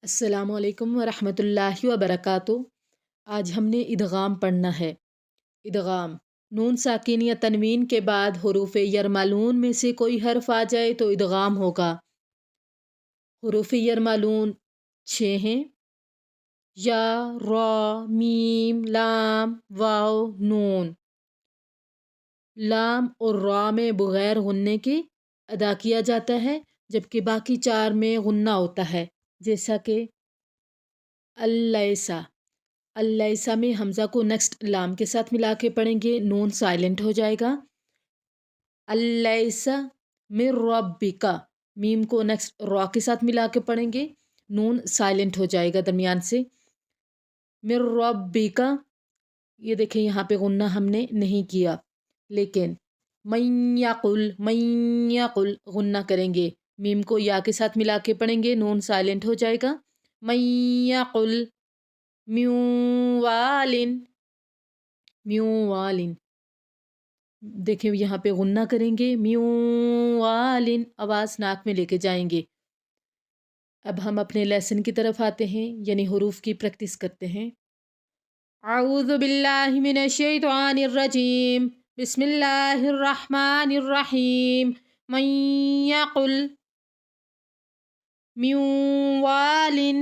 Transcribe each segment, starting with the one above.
السلام علیکم ورحمۃ اللہ وبرکاتہ۔ آج ہم نے ادغام پڑھنا ہے۔ ادغام نون ساکن یا تنوین کے بعد حروف یرملون میں سے کوئی حرف آ جائے تو ادغام ہوگا۔ حروف یرملون 6 ہیں: یا، را، میم، لام، واو، نون۔ لام اور را میں بغیر غننے کے ادا کیا جاتا ہے، جبکہ باقی 4 میں غنہ ہوتا ہے، جیسا کہ اللیسا۔ اللیسا میں حمزہ کو نیکسٹ لام کے ساتھ ملا کے پڑھیں گے، نون سائلنٹ ہو جائے گا۔ اللیسا من ربک، میم کو نیکسٹ را کے ساتھ ملا کے پڑھیں گے، نون سائلنٹ ہو جائے گا درمیان سے۔ من ربک، یہ دیکھیں یہاں پہ غنہ ہم نے نہیں کیا، لیکن من یقل غنہ کریں گے، میم کو یا کے ساتھ ملا کے پڑھیں گے، نون سائلنٹ ہو جائے گا۔ من یقل میوالن، دیکھیں یہاں پہ غنہ کریں گے، میوالن، آواز ناک میں لے کے جائیں گے۔ اب ہم اپنے لیسن کی طرف آتے ہیں، یعنی حروف کی پریکٹس کرتے ہیں۔ اعوذ باللہ من الشیطان الرجیم، بسم اللہ الرحمن الرحیم۔ من یقل میوالن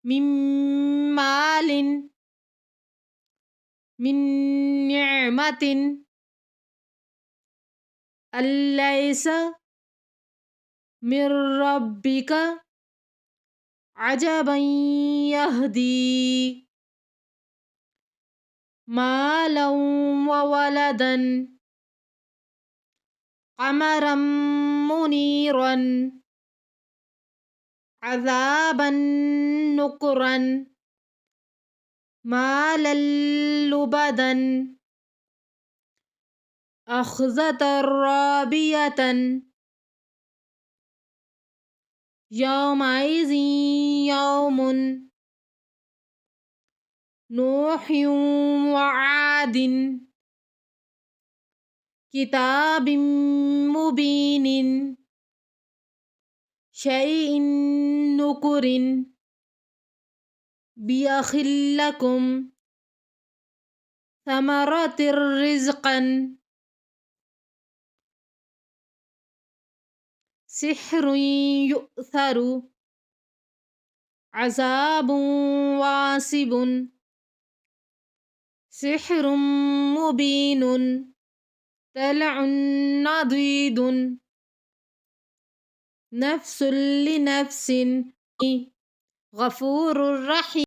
من مال من نعمت الیس من ربک عجبا یہدی مالا وولدا قمرا منیرا عذابا نکرا مالا لبدا اخذة رابية يومئذ يوم نوح وعاد كتاب مبين شيء نكر بيخل لكم ثمرات رزقا سحر يؤثر عذاب واسب سحر مبين طلع نضيد نفس لنفس غفور رحيم